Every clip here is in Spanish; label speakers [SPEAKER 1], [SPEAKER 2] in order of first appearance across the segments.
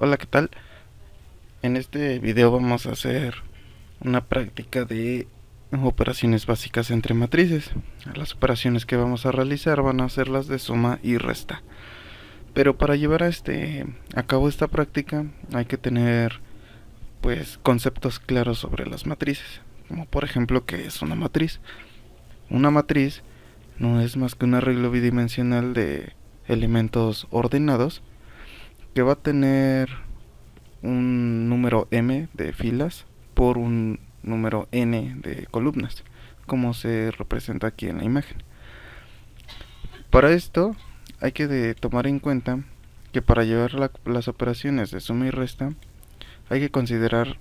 [SPEAKER 1] Hola, ¿qué tal? En este video vamos a hacer una práctica de operaciones básicas entre matrices. Las operaciones que vamos a realizar van a ser las de suma y resta. Pero para llevar a cabo esta práctica hay que tener pues conceptos claros sobre las matrices, como por ejemplo qué es una matriz. Una matriz no es más que un arreglo bidimensional de elementos ordenados que va a tener un número m de filas por un número n de columnas, como se representa aquí en la imagen. Para esto hay que tomar en cuenta que para llevar las operaciones de suma y resta hay que considerar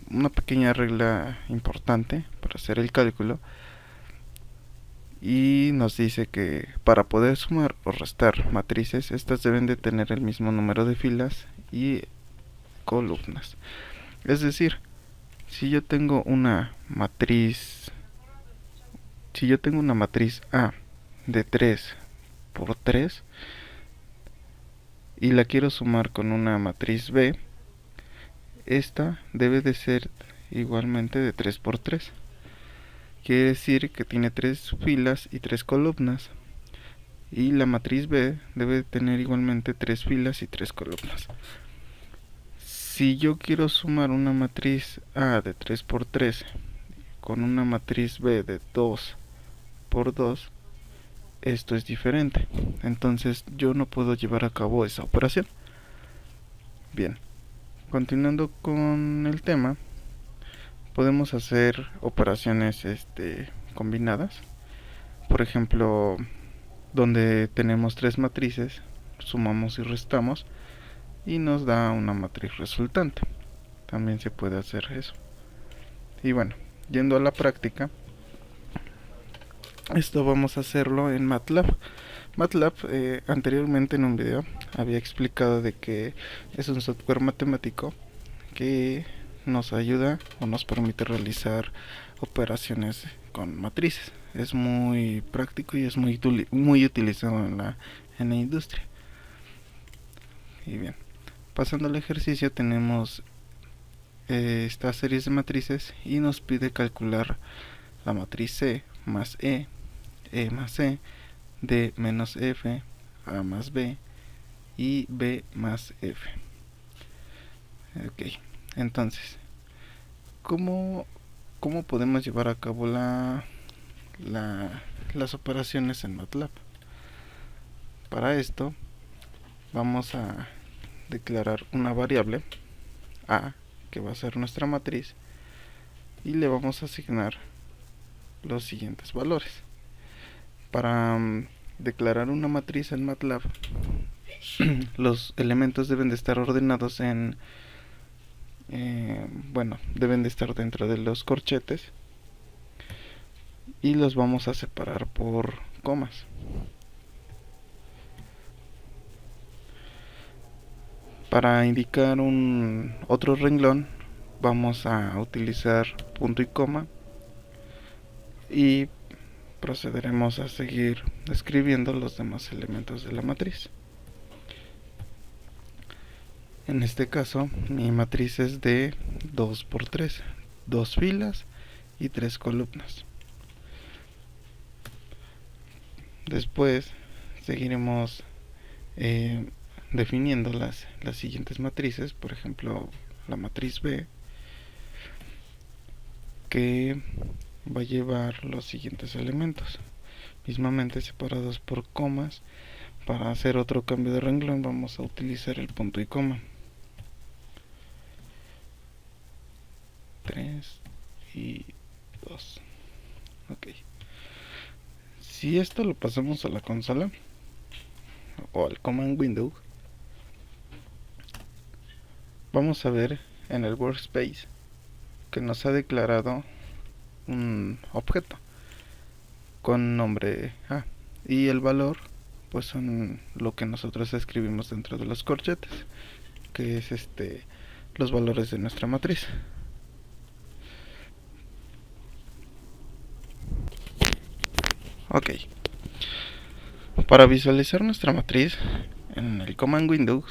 [SPEAKER 1] una pequeña regla importante para hacer el cálculo, y nos dice que para poder sumar o restar matrices, estas deben de tener el mismo número de filas y columnas. Es decir, si yo tengo una matriz A de 3 por 3 y la quiero sumar con una matriz B, esta debe de ser igualmente de 3 por 3. Quiere decir que tiene 3 filas y 3 columnas, y la matriz B debe tener igualmente 3 filas y 3 columnas. Si yo quiero sumar una matriz A de 3 por 3 con una matriz B de 2 por 2, esto es diferente. Entonces yo no puedo llevar a cabo esa operación. Bien, continuando con el tema, podemos hacer operaciones combinadas. Por ejemplo, donde tenemos tres matrices, sumamos y restamos y nos da una matriz resultante. También se puede hacer eso. Y bueno, yendo a la práctica, esto vamos a hacerlo en MATLAB. MATLAB, anteriormente en un video había explicado de que es un software matemático que nos ayuda o nos permite realizar operaciones con matrices. Es muy práctico y es muy utilizado en la industria. Y bien, pasando al ejercicio, tenemos estas series de matrices y nos pide calcular la matriz C más E más C, D menos F, A más B y B más F. Ok, entonces, ¿cómo, cómo podemos llevar a cabo las operaciones en MATLAB? Para esto vamos a declarar una variable A, que va a ser nuestra matriz, y le vamos a asignar los siguientes valores. Para declarar una matriz en MATLAB, los elementos deben de estar ordenados deben de estar dentro de los corchetes y los vamos a separar por comas. Para indicar otro renglón vamos a utilizar punto y coma, y procederemos a seguir escribiendo los demás elementos de la matriz. En este caso, mi matriz es de 2 por 3, 2 filas y 3 columnas. Después seguiremos definiendo las siguientes matrices. Por ejemplo, la matriz B, que va a llevar los siguientes elementos, mismamente separados por comas. Para hacer otro cambio de renglón vamos a utilizar el punto y coma. 3 y 2. Ok. Si esto lo pasamos a la consola o al command window, vamos a ver en el workspace que nos ha declarado un objeto con nombre A, y el valor pues son lo que nosotros escribimos dentro de los corchetes, que es los valores de nuestra matriz. Ok, para visualizar nuestra matriz en el command window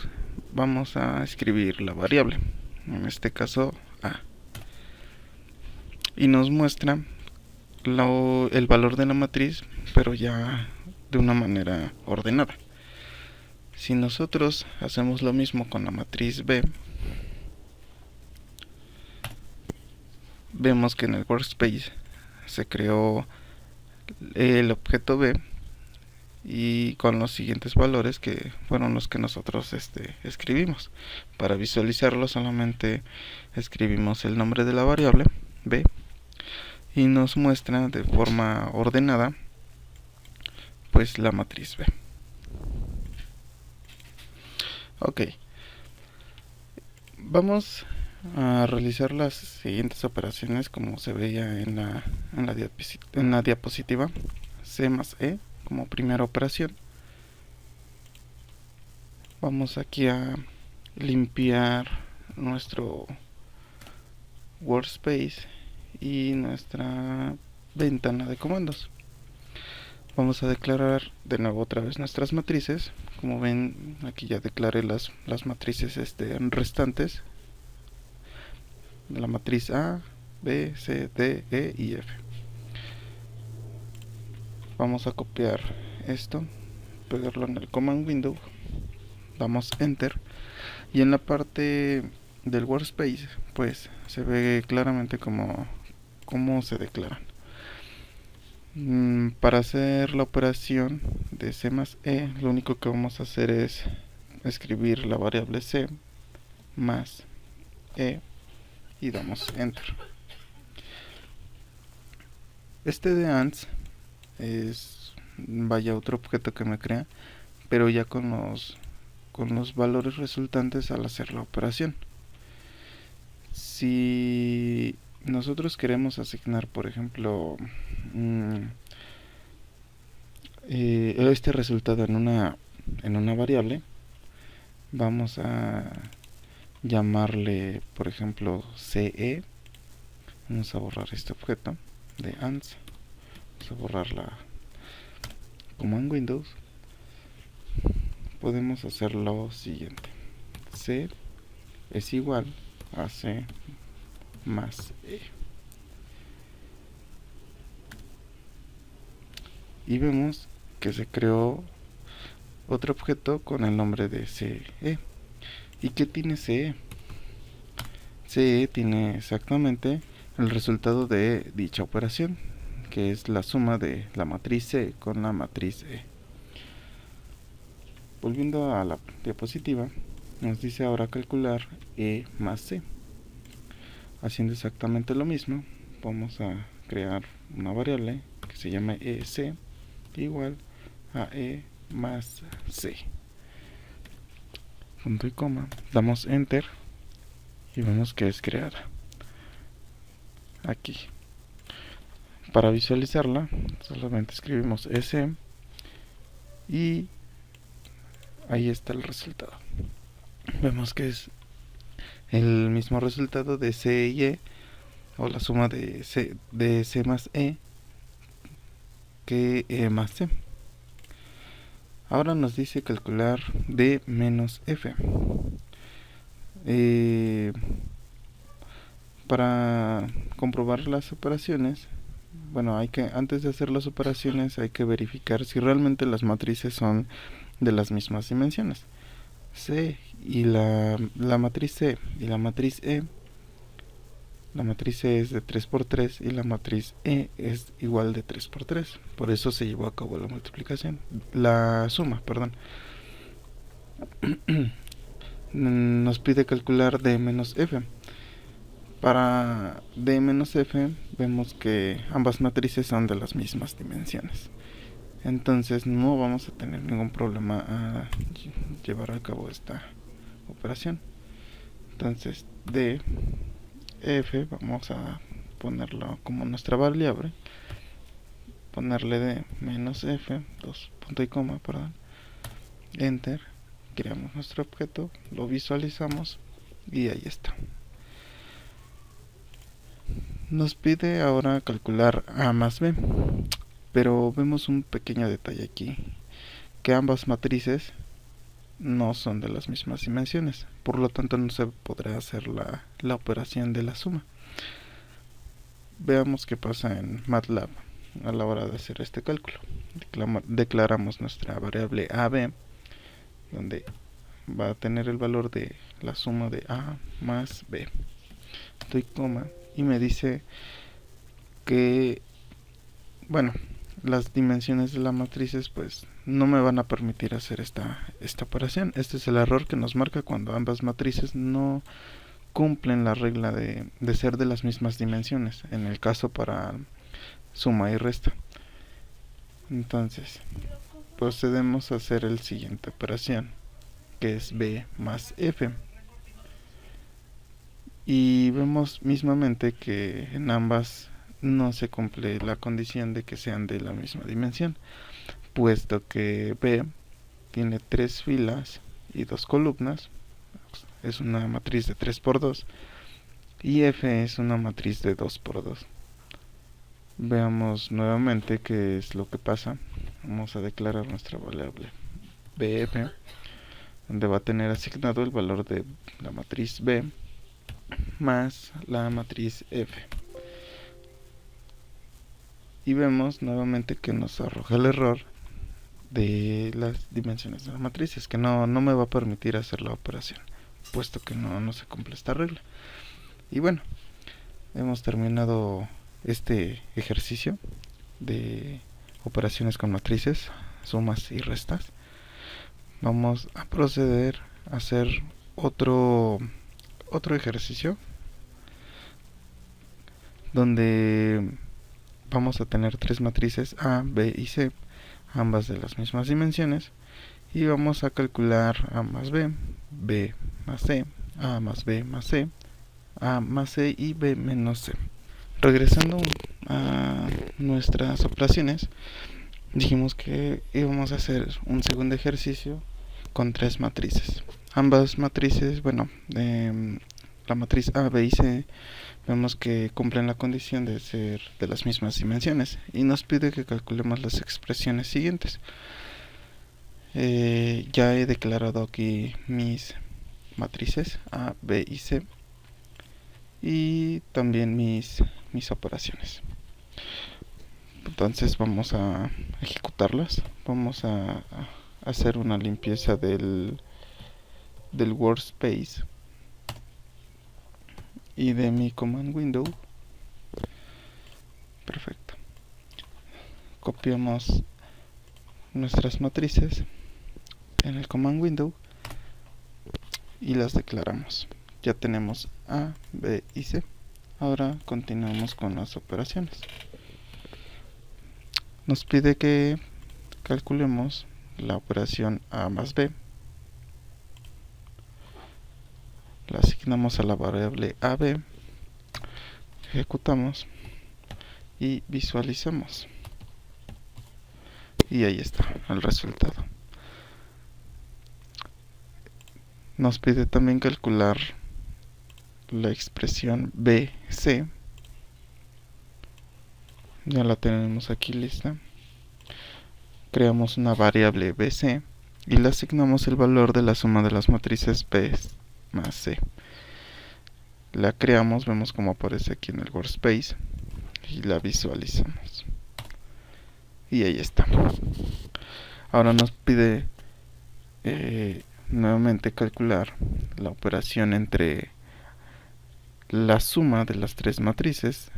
[SPEAKER 1] vamos a escribir la variable, en este caso a, y nos muestra el valor de la matriz, pero ya de una manera ordenada. Si nosotros hacemos lo mismo con la matriz B, vemos que en el workspace se creó el objeto B y con los siguientes valores que fueron los que nosotros escribimos. Para visualizarlo solamente escribimos el nombre de la variable B y nos muestra de forma ordenada pues la matriz B. Ok, vamos a realizar las siguientes operaciones como se veía en la diapositiva. C más E como primera operación. Vamos aquí a limpiar nuestro workspace y nuestra ventana de comandos. Vamos a declarar de nuevo otra vez nuestras matrices. Como ven, aquí ya declaré las matrices restantes. La matriz A, B, C, D, E y F. Vamos a copiar esto, pegarlo en el command window, damos enter y en la parte del workspace pues se ve claramente cómo se declaran. Para hacer la operación de C más E, lo único que vamos a hacer es escribir la variable C más E y damos enter. Este de ANS es otro objeto que me crea, pero ya con los valores resultantes al hacer la operación. Si nosotros queremos asignar, por ejemplo, este resultado en una variable, vamos a llamarle, por ejemplo, CE. Vamos a borrar este objeto de ANS. Vamos a borrar la command Windows. Podemos hacer lo siguiente: C es igual a C más E. Y vemos que se creó otro objeto con el nombre de CE. ¿Y qué tiene CE? CE tiene exactamente el resultado de dicha operación, que es la suma de la matriz C con la matriz E. Volviendo a la diapositiva, nos dice ahora calcular E más C. Haciendo exactamente lo mismo, vamos a crear una variable que se llama EC igual a E más C. Punto y coma, damos enter y vemos que es creada. Aquí, para visualizarla, solamente escribimos S y ahí está el resultado. Vemos que es el mismo resultado de C y E, o la suma de C más E que E más C. Ahora nos dice calcular D menos F. Para comprobar las operaciones, bueno, antes de hacer las operaciones hay que verificar si realmente las matrices son de las mismas dimensiones. C y la matriz C y la matriz E, la matriz C es de 3×3 y la matriz E es igual de 3×3. Por eso se llevó a cabo la suma, perdón. Nos pide calcular D menos F. Para D menos F vemos que ambas matrices son de las mismas dimensiones. Entonces no vamos a tener ningún problema a llevar a cabo esta operación. Entonces D F vamos a ponerlo como nuestra variable, ponerle D menos F, punto y coma, perdón, enter, creamos nuestro objeto, lo visualizamos y ahí está. Nos pide ahora calcular A más B, pero vemos un pequeño detalle aquí, que ambas matrices no son de las mismas dimensiones, por lo tanto no se podrá hacer la operación de la suma. Veamos qué pasa en MATLAB a la hora de hacer este cálculo. Declaramos nuestra variable AB, donde va a tener el valor de la suma de A más B. Doy coma y me dice que, bueno, las dimensiones de las matrices pues no me van a permitir hacer esta operación. Este es el error que nos marca cuando ambas matrices no cumplen la regla de ser de las mismas dimensiones, en el caso para suma y resta. Entonces procedemos a hacer la siguiente operación, que es B más F, y vemos mismamente que en ambas no se cumple la condición de que sean de la misma dimensión, puesto que B tiene 3 filas y 2 columnas, es una matriz de 3 por 2, y F es una matriz de 2 por 2. Veamos nuevamente qué es lo que pasa. Vamos a declarar nuestra variable BF, donde va a tener asignado el valor de la matriz B más la matriz F. Y vemos nuevamente que nos arroja el error de las dimensiones de las matrices, que no me va a permitir hacer la operación, puesto que no se cumple esta regla. Y bueno, hemos terminado este ejercicio de operaciones con matrices, sumas y restas. Vamos a proceder a hacer otro ejercicio donde vamos a tener 3 matrices A, B y C, ambas de las mismas dimensiones, y vamos a calcular A más B, B más C, A más B más C, A más C y B menos C. Regresando a nuestras operaciones, dijimos que íbamos a hacer un segundo ejercicio con 3 matrices. Ambas matrices, bueno, la matriz A, B y C, vemos que cumplen la condición de ser de las mismas dimensiones y nos pide que calculemos las expresiones siguientes. Ya he declarado aquí mis matrices A, B y C y también mis operaciones. Entonces vamos a ejecutarlas. Vamos a hacer una limpieza del workspace y de mi command window. Perfecto. Copiamos nuestras matrices en el command window y las declaramos. Ya tenemos A, B y C. Ahora continuamos con las operaciones. Nos pide que calculemos la operación A más B. La asignamos a la variable AB, ejecutamos y visualizamos. Y ahí está el resultado. Nos pide también calcular la expresión BC. Ya la tenemos aquí lista. Creamos una variable BC y le asignamos el valor de la suma de las matrices B más C. La creamos, vemos cómo aparece aquí en el workspace y la visualizamos. Y ahí está. Ahora nos pide nuevamente calcular la operación entre la suma de las 3 matrices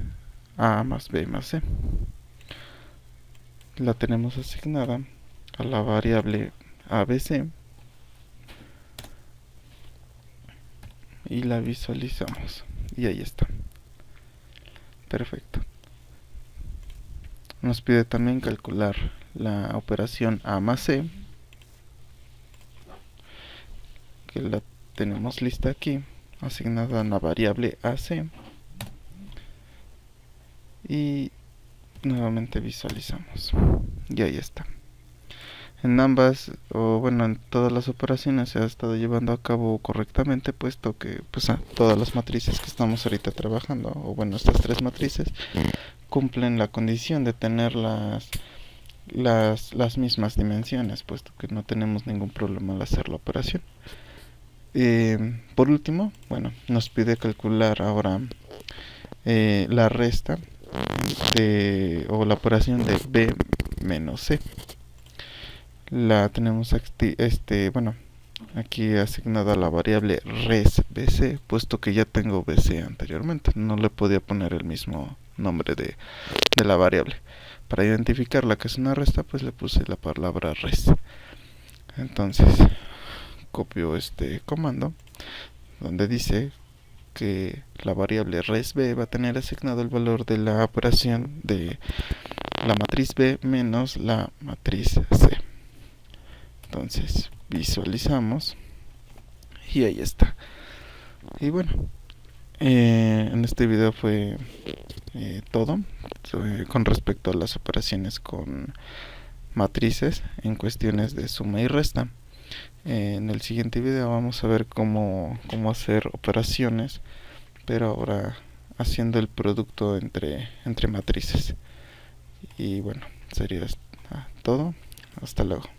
[SPEAKER 1] A más B más C. La tenemos asignada a la variable ABC y la visualizamos y ahí está. Perfecto. Nos pide también calcular la operación A más C, que la tenemos lista aquí, asignada a la variable AC, y nuevamente visualizamos y ahí está. En ambas, o bueno, en todas las operaciones se ha estado llevando a cabo correctamente, puesto que pues todas las matrices que estamos ahorita trabajando, o bueno, estas 3 matrices cumplen la condición de tener las las mismas dimensiones, puesto que no tenemos ningún problema al hacer la operación. Por último, bueno, nos pide calcular ahora la resta o la operación de b menos c. La tenemos bueno, aquí asignada la variable res bc, puesto que ya tengo bc anteriormente, no le podía poner el mismo nombre de la variable. Para identificarla que es una resta, pues le puse la palabra res. Entonces copio este comando donde dice que la variable res b va a tener asignado el valor de la operación de la matriz b menos la matriz c. Entonces visualizamos y ahí está. Y bueno, en este video fue todo con respecto a las operaciones con matrices en cuestiones de suma y resta. En el siguiente video vamos a ver cómo hacer operaciones, pero ahora haciendo el producto entre matrices. Y bueno, sería todo. Hasta luego.